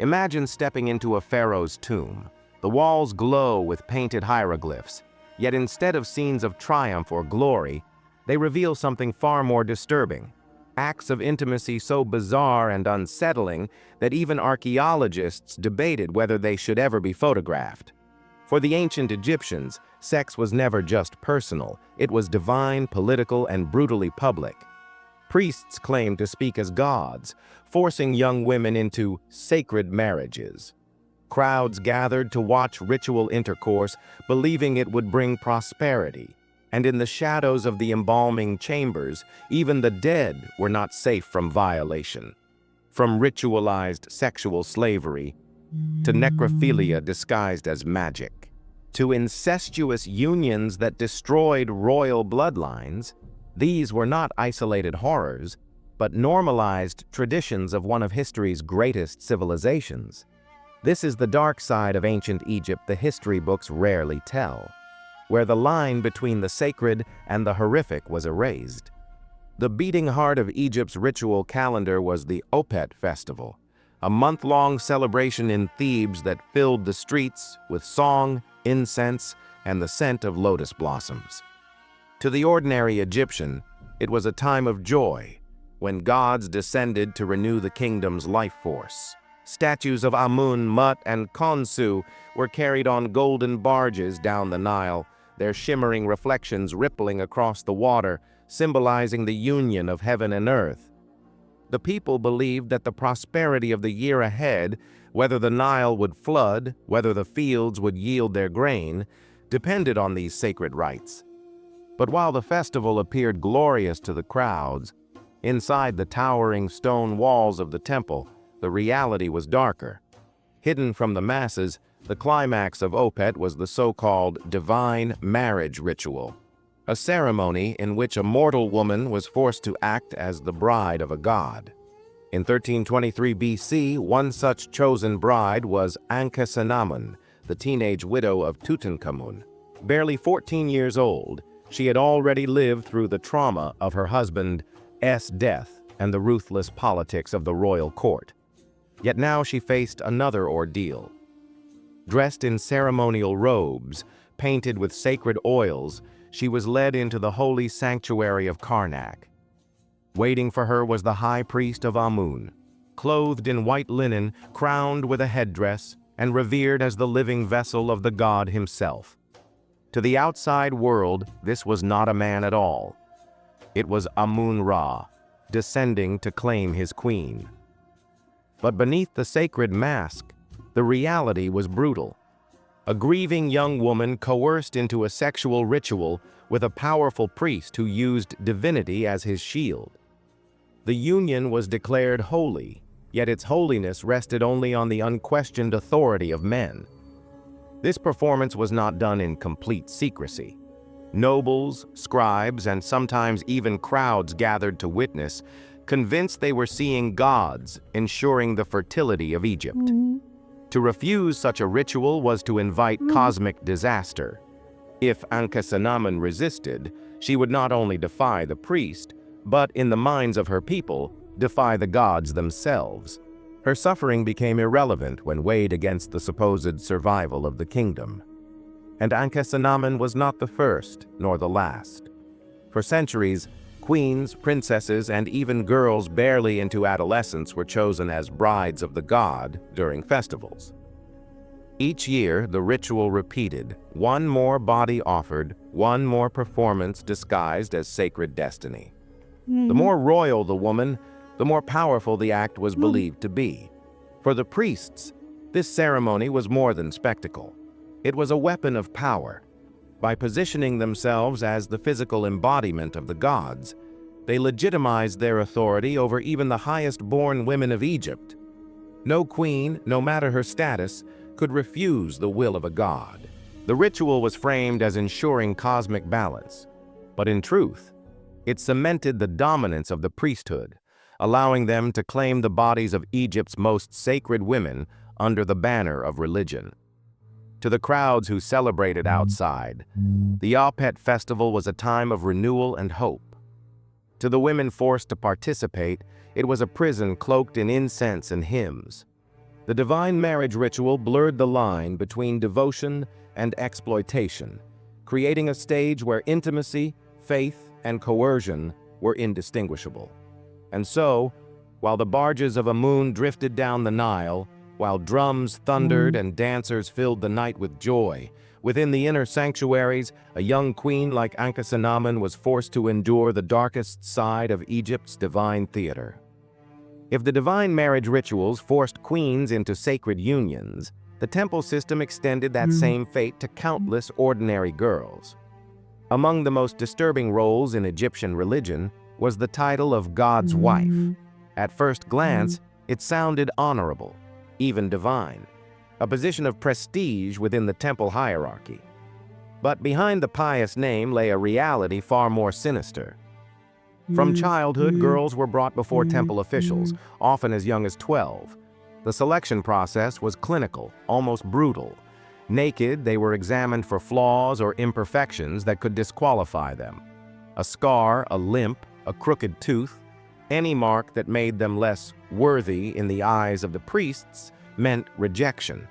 Imagine stepping into a pharaoh's tomb. The walls glow with painted hieroglyphs, yet instead of scenes of triumph or glory, they reveal something far more disturbing. Acts of intimacy so bizarre and unsettling that even archaeologists debated whether they should ever be photographed. For the ancient Egyptians, sex was never just personal, it was divine, political, and brutally public. Priests claimed to speak as gods, forcing young women into sacred marriages. Crowds gathered to watch ritual intercourse, believing it would bring prosperity. And in the shadows of the embalming chambers, even the dead were not safe from violation. From ritualized sexual slavery to necrophilia disguised as magic, to incestuous unions that destroyed royal bloodlines, these were not isolated horrors, but normalized traditions of one of history's greatest civilizations. This is the dark side of ancient Egypt the history books rarely tell, where the line between the sacred and the horrific was erased. The beating heart of Egypt's ritual calendar was the Opet festival, a month-long celebration in Thebes that filled the streets with song, incense, and the scent of lotus blossoms. To the ordinary Egyptian, it was a time of joy, when gods descended to renew the kingdom's life force. Statues of Amun, Mut, and Khonsu were carried on golden barges down the Nile, their shimmering reflections rippling across the water, symbolizing the union of heaven and earth. The people believed that the prosperity of the year ahead, whether the Nile would flood, whether the fields would yield their grain, depended on these sacred rites. But while the festival appeared glorious to the crowds, inside the towering stone walls of the temple, the reality was darker. Hidden from the masses, the climax of Opet was the so-called divine marriage ritual, a ceremony in which a mortal woman was forced to act as the bride of a god. In 1323 BC, one such chosen bride was Ankhesenamun, the teenage widow of Tutankhamun. Barely 14 years old, she had already lived through the trauma of her husband's death and the ruthless politics of the royal court. Yet now she faced another ordeal. Dressed in ceremonial robes, painted with sacred oils, she was led into the holy sanctuary of Karnak. Waiting for her was the high priest of Amun, clothed in white linen, crowned with a headdress, and revered as the living vessel of the god himself. To the outside world, this was not a man at all. It was Amun-Ra, descending to claim his queen. But beneath the sacred mask, the reality was brutal. A grieving young woman coerced into a sexual ritual with a powerful priest who used divinity as his shield. The union was declared holy, yet its holiness rested only on the unquestioned authority of men. This performance was not done in complete secrecy. Nobles, scribes, and sometimes even crowds gathered to witness, convinced they were seeing gods, ensuring the fertility of Egypt. To refuse such a ritual was to invite cosmic disaster. If Ankhesenamun resisted, she would not only defy the priest, but in the minds of her people, defy the gods themselves. Her suffering became irrelevant when weighed against the supposed survival of the kingdom. And Ankhesenamun was not the first, nor the last. For centuries, queens, princesses, and even girls barely into adolescence were chosen as brides of the god during festivals. Each year, the ritual repeated, one more body offered, one more performance disguised as sacred destiny. The more royal the woman, the more powerful the act was believed to be. For the priests, this ceremony was more than spectacle. It was a weapon of power. By positioning themselves as the physical embodiment of the gods, they legitimized their authority over even the highest-born women of Egypt. No queen, no matter her status, could refuse the will of a god. The ritual was framed as ensuring cosmic balance, but in truth, it cemented the dominance of the priesthood, allowing them to claim the bodies of Egypt's most sacred women under the banner of religion. To the crowds who celebrated outside, the Opet festival was a time of renewal and hope. To the women forced to participate, it was a prison cloaked in incense and hymns. The divine marriage ritual blurred the line between devotion and exploitation, creating a stage where intimacy, faith, and coercion were indistinguishable. And so, while the barges of Amun drifted down the Nile, while drums thundered and dancers filled the night with joy, within the inner sanctuaries, a young queen like Ankhesenamun was forced to endure the darkest side of Egypt's divine theater. If the divine marriage rituals forced queens into sacred unions, the temple system extended that same fate to countless ordinary girls. Among the most disturbing roles in Egyptian religion was the title of God's wife. At first glance, it sounded honorable, even divine, a position of prestige within the temple hierarchy. But behind the pious name lay a reality far more sinister. From childhood, girls were brought before temple officials, often as young as 12. The selection process was clinical, almost brutal. Naked, they were examined for flaws or imperfections that could disqualify them. A scar, a limp, a crooked tooth, any mark that made them less worthy in the eyes of the priests meant rejection.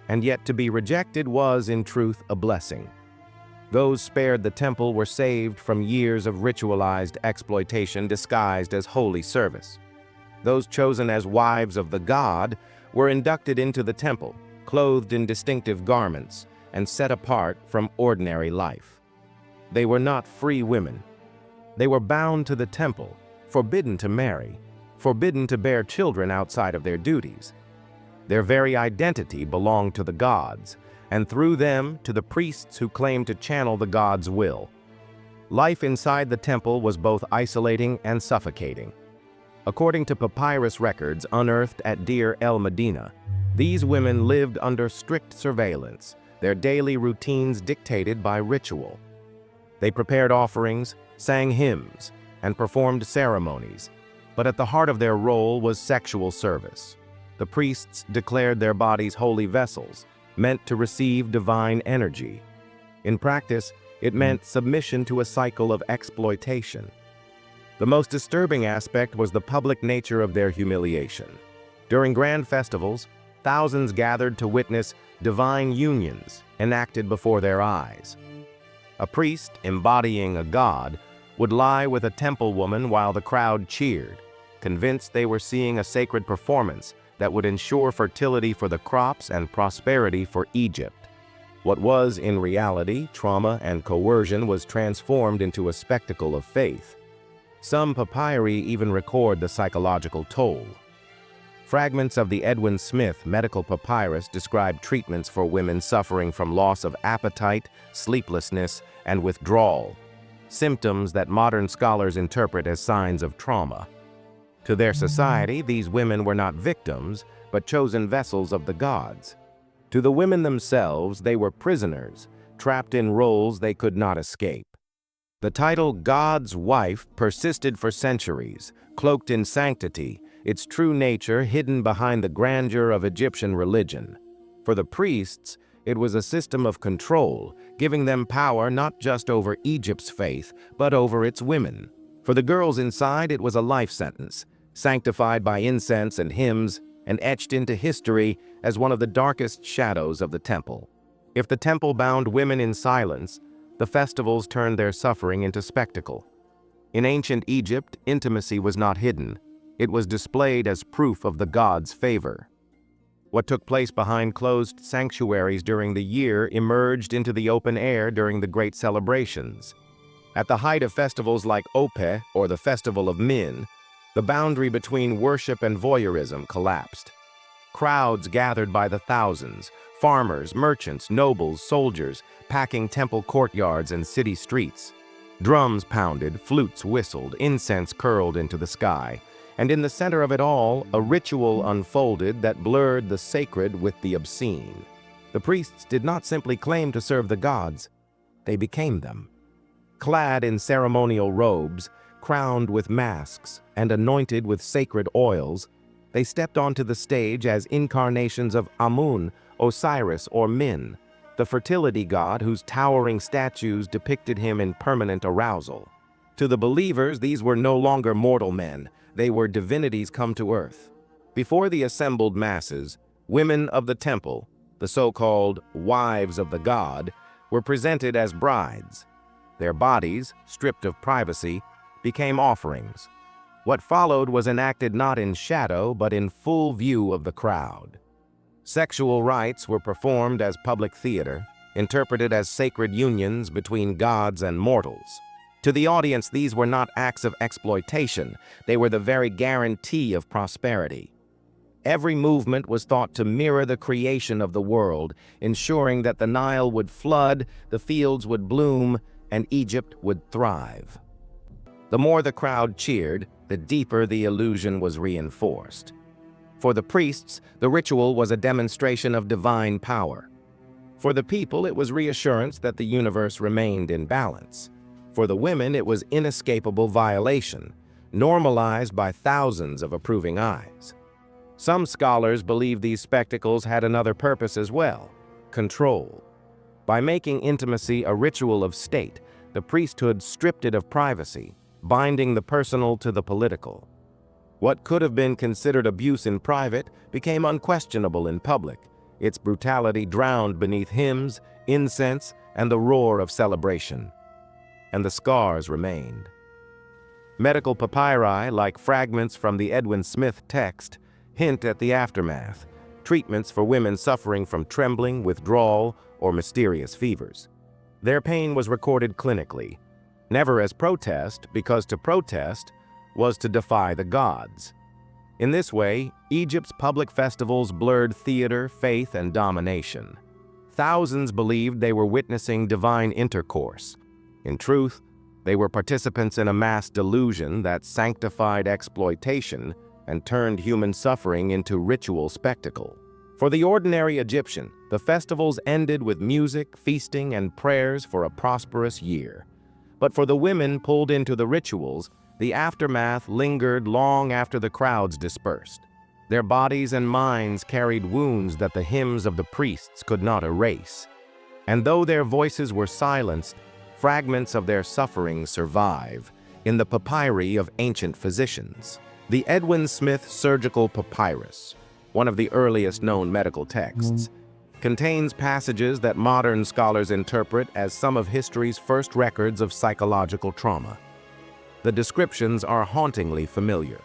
And yet to be rejected was, in truth, a blessing. Those spared the temple were saved from years of ritualized exploitation disguised as holy service. Those chosen as wives of the god were inducted into the temple, clothed in distinctive garments, and set apart from ordinary life. They were not free women. They were bound to the temple, forbidden to marry, forbidden to bear children outside of their duties. Their very identity belonged to the gods, and through them to the priests who claimed to channel the god's will. Life inside the temple was both isolating and suffocating. According to papyrus records unearthed at Deir el-Medina, these women lived under strict surveillance, their daily routines dictated by ritual. They prepared offerings, sang hymns, and performed ceremonies, but at the heart of their role was sexual service. The priests declared their bodies holy vessels, meant to receive divine energy. In practice, it meant submission to a cycle of exploitation. The most disturbing aspect was the public nature of their humiliation. During grand festivals, thousands gathered to witness divine unions enacted before their eyes. A priest, embodying a god, would lie with a temple woman while the crowd cheered, convinced they were seeing a sacred performance that would ensure fertility for the crops and prosperity for Egypt. What was, in reality, trauma and coercion was transformed into a spectacle of faith. Some papyri even record the psychological toll. Fragments of the Edwin Smith medical papyrus describe treatments for women suffering from loss of appetite, sleeplessness, and withdrawal, symptoms that modern scholars interpret as signs of trauma. To their society, these women were not victims, but chosen vessels of the gods. To the women themselves, they were prisoners, trapped in roles they could not escape. The title God's wife persisted for centuries, cloaked in sanctity, its true nature hidden behind the grandeur of Egyptian religion. For the priests, it was a system of control, giving them power not just over Egypt's faith, but over its women. For the girls inside, it was a life sentence, sanctified by incense and hymns, and etched into history as one of the darkest shadows of the temple. If the temple bound women in silence, the festivals turned their suffering into spectacle. In ancient Egypt, intimacy was not hidden. It was displayed as proof of the gods' favor. What took place behind closed sanctuaries during the year emerged into the open air during the great celebrations. At the height of festivals like Opeh, or the Festival of Min, the boundary between worship and voyeurism collapsed. Crowds gathered by the thousands, farmers, merchants, nobles, soldiers, packing temple courtyards and city streets. Drums pounded, flutes whistled, incense curled into the sky, and in the center of it all, a ritual unfolded that blurred the sacred with the obscene. The priests did not simply claim to serve the gods, they became them. Clad in ceremonial robes, crowned with masks, and anointed with sacred oils, they stepped onto the stage as incarnations of Amun, Osiris, or Min, the fertility god whose towering statues depicted him in permanent arousal. To the believers, these were no longer mortal men, they were divinities come to earth. Before the assembled masses, Women of the temple, the so-called wives of the god, were presented as brides. Their bodies, stripped of privacy, became offerings. What followed was enacted not in shadow but in full view of the crowd. Sexual rites were performed as public theater, interpreted as sacred unions between gods and mortals. To the audience, these were not acts of exploitation, they were the very guarantee of prosperity. Every movement was thought to mirror the creation of the world, ensuring that the Nile would flood, the fields would bloom, and Egypt would thrive. The more the crowd cheered, the deeper the illusion was reinforced. For the priests, the ritual was a demonstration of divine power. For the people, it was reassurance that the universe remained in balance. For the women, it was inescapable violation, normalized by thousands of approving eyes. Some scholars believe these spectacles had another purpose as well: control. By making intimacy a ritual of state, the priesthood stripped it of privacy, binding the personal to the political. What could have been considered abuse in private became unquestionable in public, its brutality drowned beneath hymns, incense, and the roar of celebration. And the scars remained. Medical papyri, like fragments from the Edwin Smith text, hint at the aftermath, treatments for women suffering from trembling, withdrawal, or mysterious fevers. Their pain was recorded clinically, never as protest, because to protest was to defy the gods. In this way, Egypt's public festivals blurred theater, faith, and domination. Thousands believed they were witnessing divine intercourse. In truth, they were participants in a mass delusion that sanctified exploitation and turned human suffering into ritual spectacle. For the ordinary Egyptian, the festivals ended with music, feasting, and prayers for a prosperous year. But for the women pulled into the rituals, the aftermath lingered long after the crowds dispersed. Their bodies and minds carried wounds that the hymns of the priests could not erase. And though their voices were silenced, fragments of their suffering survive in the papyri of ancient physicians. The Edwin Smith Surgical Papyrus, one of the earliest known medical texts, contains passages that modern scholars interpret as some of history's first records of psychological trauma. The descriptions are hauntingly familiar.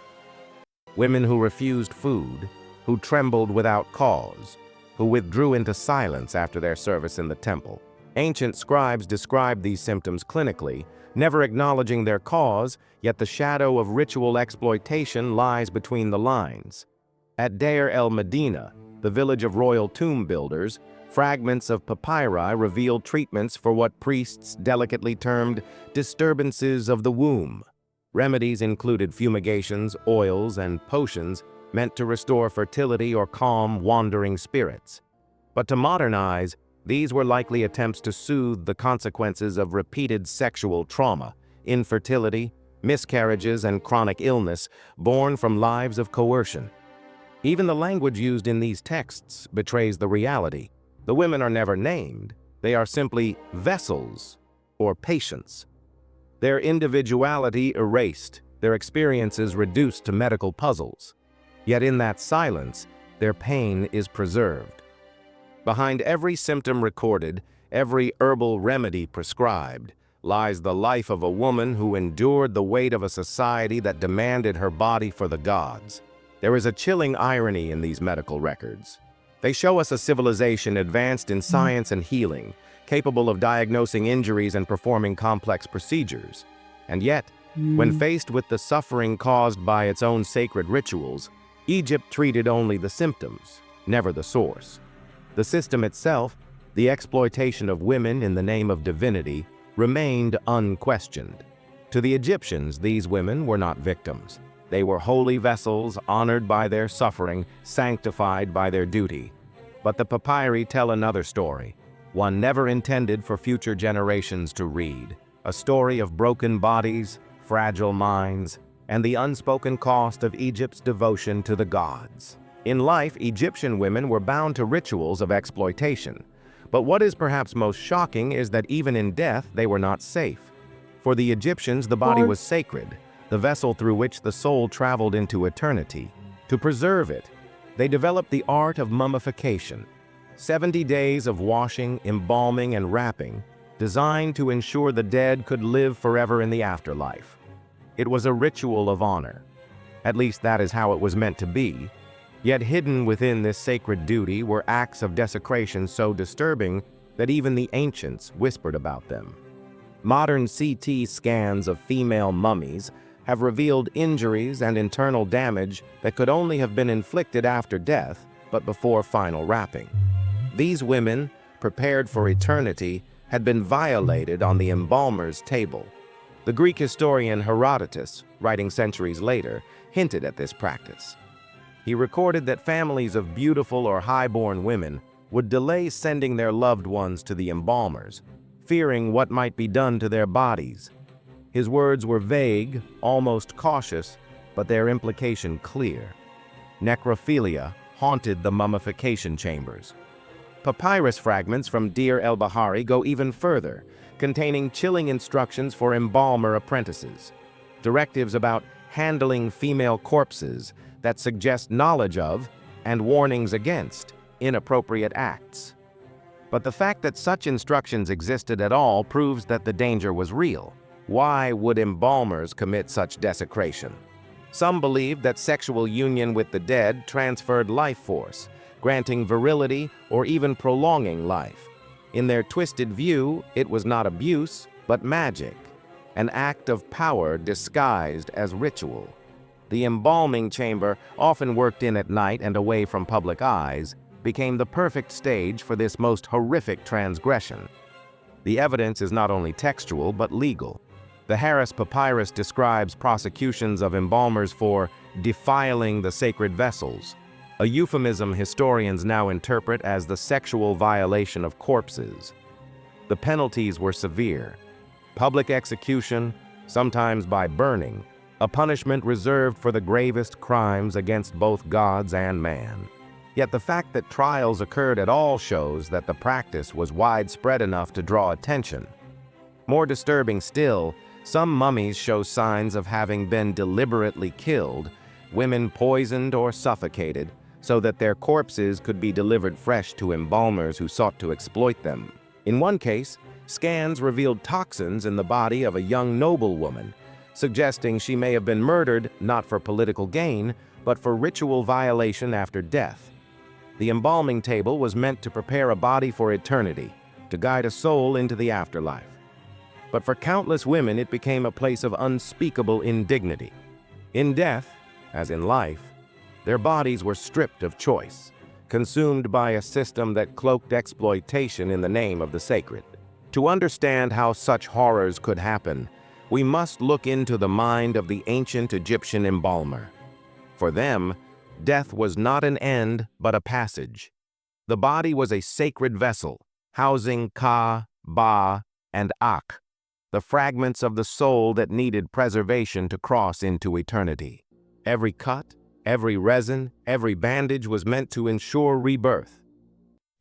Women who refused food, who trembled without cause, who withdrew into silence after their service in the temple. Ancient scribes described these symptoms clinically, never acknowledging their cause, yet the shadow of ritual exploitation lies between the lines. At Deir el-Medina, the village of royal tomb builders, fragments of papyri reveal treatments for what priests delicately termed disturbances of the womb. Remedies included fumigations, oils, and potions meant to restore fertility or calm wandering spirits. But to modern eyes, these were likely attempts to soothe the consequences of repeated sexual trauma, infertility, miscarriages, and chronic illness born from lives of coercion. Even the language used in these texts betrays the reality. The women are never named. They are simply vessels or patients. Their individuality erased, their experiences reduced to medical puzzles. Yet in that silence, their pain is preserved. Behind every symptom recorded, every herbal remedy prescribed, lies the life of a woman who endured the weight of a society that demanded her body for the gods. There is a chilling irony in these medical records. They show us a civilization advanced in science and healing, capable of diagnosing injuries and performing complex procedures. And yet, when faced with the suffering caused by its own sacred rituals, Egypt treated only the symptoms, never the source. The system itself, the exploitation of women in the name of divinity, remained unquestioned. To the Egyptians, these women were not victims. They were holy vessels, honored by their suffering, sanctified by their duty. But the papyri tell another story, one never intended for future generations to read, a story of broken bodies, fragile minds, and the unspoken cost of Egypt's devotion to the gods. In life, Egyptian women were bound to rituals of exploitation. But what is perhaps most shocking is that even in death, they were not safe. For the Egyptians, the body was sacred, the vessel through which the soul traveled into eternity. To preserve it, They developed the art of mummification, 70 days of washing, embalming, and wrapping, designed to ensure the dead could live forever in the afterlife. It was a ritual of honor. At least that is how it was meant to be. Yet hidden within this sacred duty were acts of desecration so disturbing that even the ancients whispered about them. Modern CT scans of female mummies have revealed injuries and internal damage that could only have been inflicted after death, but before final wrapping. These women, prepared for eternity, had been violated on the embalmer's table. The Greek historian Herodotus, writing centuries later, hinted at this practice. He recorded that families of beautiful or high-born women would delay sending their loved ones to the embalmers, fearing what might be done to their bodies. His words were vague, almost cautious, but their implication clear. Necrophilia haunted the mummification chambers. Papyrus fragments from Deir el-Bahari go even further, containing chilling instructions for embalmer apprentices, directives about handling female corpses that suggest knowledge of and warnings against inappropriate acts. But the fact that such instructions existed at all proves that the danger was real. Why would embalmers commit such desecration? Some believed that sexual union with the dead transferred life force, granting virility or even prolonging life. In their twisted view, it was not abuse, but magic, an act of power disguised as ritual. The embalming chamber, often worked in at night and away from public eyes, became the perfect stage for this most horrific transgression. The evidence is not only textual but legal. The Harris Papyrus describes prosecutions of embalmers for defiling the sacred vessels, a euphemism historians now interpret as the sexual violation of corpses. The penalties were severe: public execution, sometimes by burning, a punishment reserved for the gravest crimes against both gods and man. Yet the fact that trials occurred at all shows that the practice was widespread enough to draw attention. More disturbing still, some mummies show signs of having been deliberately killed, women poisoned or suffocated, so that their corpses could be delivered fresh to embalmers who sought to exploit them. In one case, scans revealed toxins in the body of a young noblewoman, suggesting she may have been murdered not for political gain, but for ritual violation after death. The embalming table was meant to prepare a body for eternity, to guide a soul into the afterlife. But for countless women, it became a place of unspeakable indignity. In death, as in life, their bodies were stripped of choice, consumed by a system that cloaked exploitation in the name of the sacred. To understand how such horrors could happen, we must look into the mind of the ancient Egyptian embalmer. For them, death was not an end, but a passage. The body was a sacred vessel, housing Ka, Ba, and Ak, the fragments of the soul that needed preservation to cross into eternity. Every cut, every resin, every bandage was meant to ensure rebirth.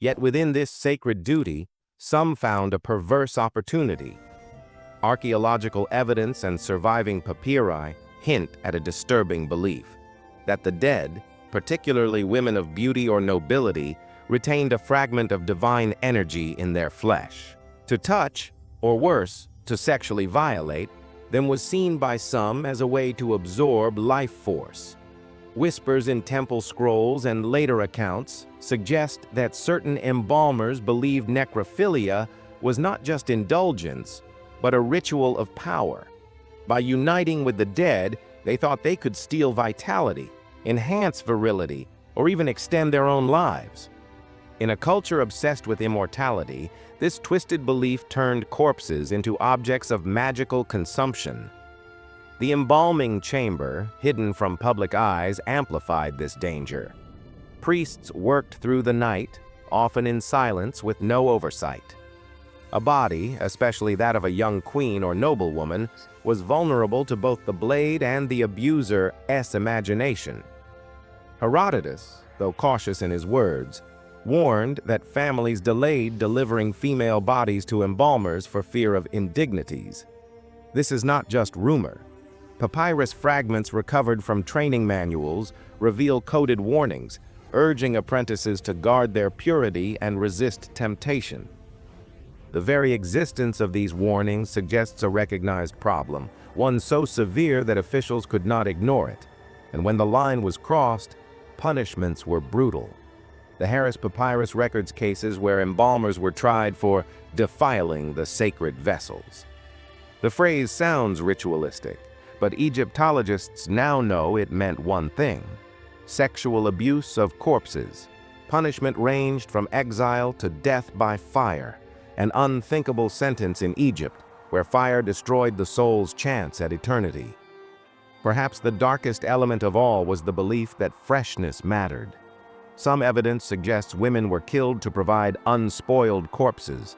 Yet within this sacred duty, some found a perverse opportunity. Archaeological evidence and surviving papyri hint at a disturbing belief that the dead, particularly women of beauty or nobility, retained a fragment of divine energy in their flesh. To touch, or worse, to sexually violate, them was seen by some as a way to absorb life force. Whispers in temple scrolls and later accounts suggest that certain embalmers believed necrophilia was not just indulgence, but a ritual of power. By uniting with the dead, they thought they could steal vitality, enhance virility, or even extend their own lives. In a culture obsessed with immortality, this twisted belief turned corpses into objects of magical consumption. The embalming chamber, hidden from public eyes, amplified this danger. Priests worked through the night, often in silence with no oversight. A body, especially that of a young queen or noblewoman, was vulnerable to both the blade and the abuser's imagination. Herodotus, though cautious in his words, warned that families delayed delivering female bodies to embalmers for fear of indignities. This is not just rumor. Papyrus fragments recovered from training manuals reveal coded warnings, urging apprentices to guard their purity and resist temptation. The very existence of these warnings suggests a recognized problem, one so severe that officials could not ignore it, and when the line was crossed, punishments were brutal. The Harris Papyrus records cases where embalmers were tried for defiling the sacred vessels. The phrase sounds ritualistic, but Egyptologists now know it meant one thing: sexual abuse of corpses. Punishment ranged from exile to death by fire, an unthinkable sentence in Egypt, where fire destroyed the soul's chance at eternity. Perhaps the darkest element of all was the belief that freshness mattered. Some evidence suggests women were killed to provide unspoiled corpses.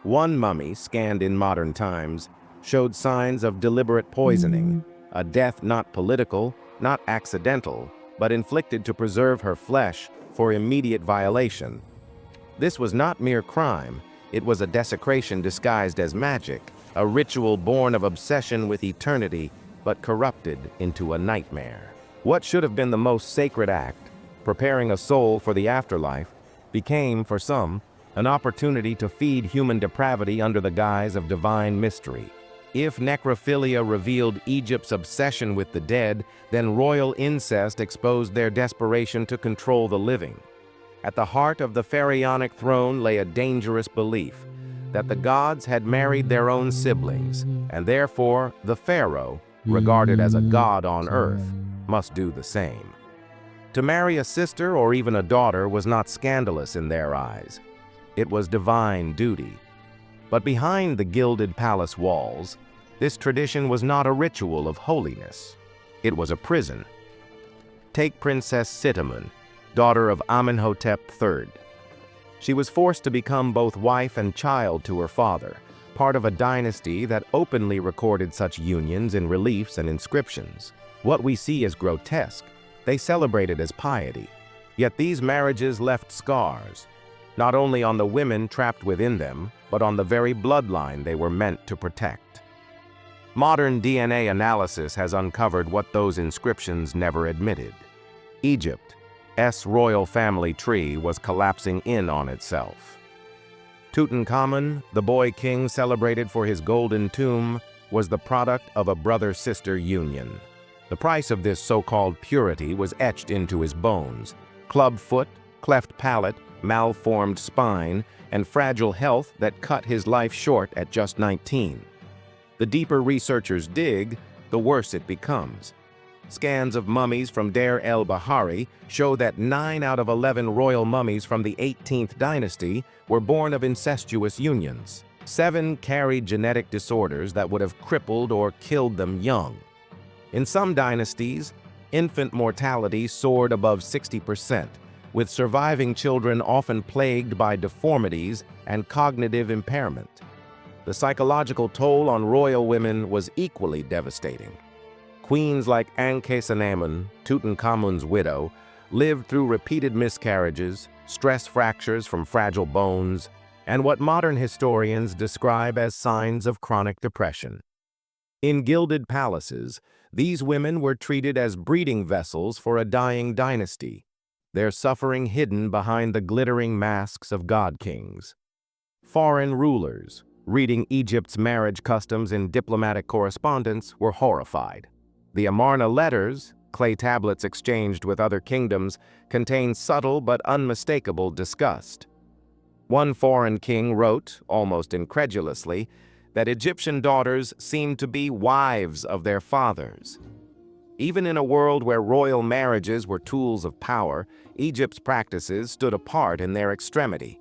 One mummy, scanned in modern times, showed signs of deliberate poisoning, a death not political, not accidental, but inflicted to preserve her flesh for immediate violation. This was not mere crime, it was a desecration disguised as magic, a ritual born of obsession with eternity, but corrupted into a nightmare. What should have been the most sacred act, preparing a soul for the afterlife, became, for some, an opportunity to feed human depravity under the guise of divine mystery. If necrophilia revealed Egypt's obsession with the dead, then royal incest exposed their desperation to control the living. At the heart of the pharaonic throne lay a dangerous belief that the gods had married their own siblings, and therefore the pharaoh, regarded as a god on earth, must do the same. To marry a sister or even a daughter was not scandalous in their eyes. It was divine duty. But behind the gilded palace walls, this tradition was not a ritual of holiness. It was a prison. Take Princess Sitamun, daughter of Amenhotep III. She was forced to become both wife and child to her father, part of a dynasty that openly recorded such unions in reliefs and inscriptions. What we see is grotesque. They celebrated as piety. Yet these marriages left scars, not only on the women trapped within them, but on the very bloodline they were meant to protect. Modern DNA analysis has uncovered what those inscriptions never admitted. Egypt's royal family tree was collapsing in on itself. Tutankhamun, the boy king celebrated for his golden tomb, was the product of a brother-sister union. The price of this so-called purity was etched into his bones: club foot, cleft palate, malformed spine, and fragile health that cut his life short at just 19. The deeper researchers dig, the worse it becomes. Scans of mummies from Deir el-Bahari show that 9 out of 11 royal mummies from the 18th dynasty were born of incestuous unions. 7 carried genetic disorders that would have crippled or killed them young. In some dynasties, infant mortality soared above 60%, with surviving children often plagued by deformities and cognitive impairment. The psychological toll on royal women was equally devastating. Queens like Ankhesenamun, Tutankhamun's widow, lived through repeated miscarriages, stress fractures from fragile bones, and what modern historians describe as signs of chronic depression. In gilded palaces, these women were treated as breeding vessels for a dying dynasty, their suffering hidden behind the glittering masks of god-kings. Foreign rulers, reading Egypt's marriage customs in diplomatic correspondence, were horrified. The Amarna letters, clay tablets exchanged with other kingdoms, contain subtle but unmistakable disgust. One foreign king wrote, almost incredulously, that Egyptian daughters seemed to be wives of their fathers. Even in a world where royal marriages were tools of power, Egypt's practices stood apart in their extremity.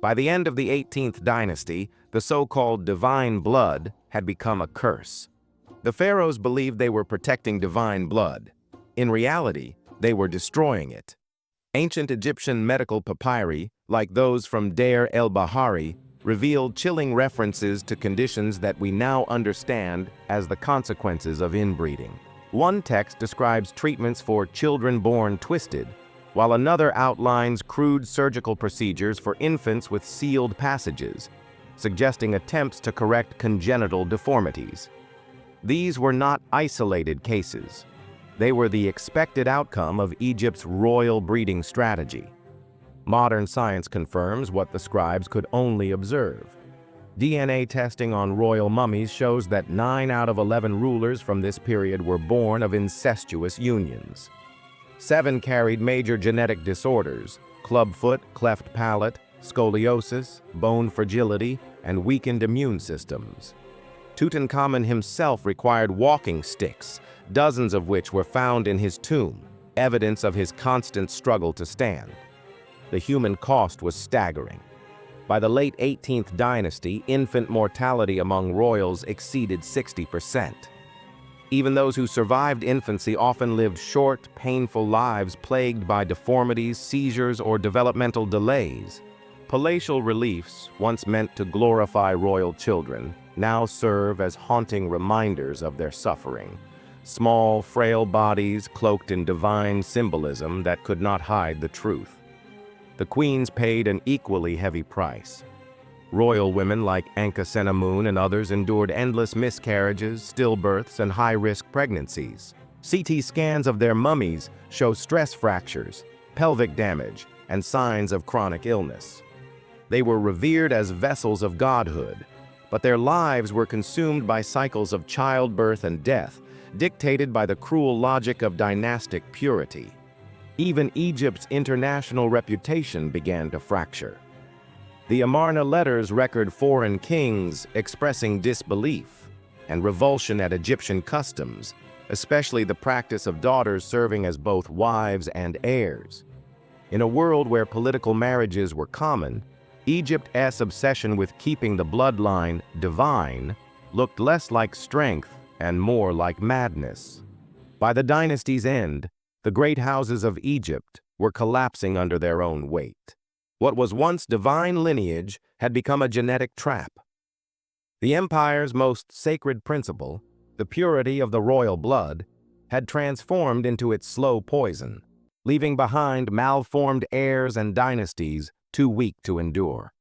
By the end of the 18th dynasty, the so-called divine blood had become a curse. The pharaohs believed they were protecting divine blood. In reality, they were destroying it. Ancient Egyptian medical papyri, like those from Deir el-Bahari, revealed chilling references to conditions that we now understand as the consequences of inbreeding. One text describes treatments for children born twisted, while another outlines crude surgical procedures for infants with sealed passages, suggesting attempts to correct congenital deformities. These were not isolated cases. They were the expected outcome of Egypt's royal breeding strategy. Modern science confirms what the scribes could only observe. DNA testing on royal mummies shows that 9 out of 11 rulers from this period were born of incestuous unions. 7 carried major genetic disorders: clubfoot, cleft palate, scoliosis, bone fragility, and weakened immune systems. Tutankhamun himself required walking sticks, dozens of which were found in his tomb, evidence of his constant struggle to stand. The human cost was staggering. By the late 18th dynasty, infant mortality among royals exceeded 60%. Even those who survived infancy often lived short, painful lives plagued by deformities, seizures, or developmental delays. Palatial reliefs, once meant to glorify royal children, now serve as haunting reminders of their suffering. Small, frail bodies cloaked in divine symbolism that could not hide the truth. The queens paid an equally heavy price. Royal women like Ankhesenamun and others endured endless miscarriages, stillbirths, and high-risk pregnancies. CT scans of their mummies show stress fractures, pelvic damage, and signs of chronic illness. They were revered as vessels of godhood, but their lives were consumed by cycles of childbirth and death, dictated by the cruel logic of dynastic purity. Even Egypt's international reputation began to fracture. The Amarna letters record foreign kings expressing disbelief and revulsion at Egyptian customs, especially the practice of daughters serving as both wives and heirs. In a world where political marriages were common, Egypt's obsession with keeping the bloodline divine looked less like strength and more like madness. By the dynasty's end, the great houses of Egypt were collapsing under their own weight. What was once divine lineage had become a genetic trap. The empire's most sacred principle, the purity of the royal blood, had transformed into its slow poison, leaving behind malformed heirs and dynasties too weak to endure.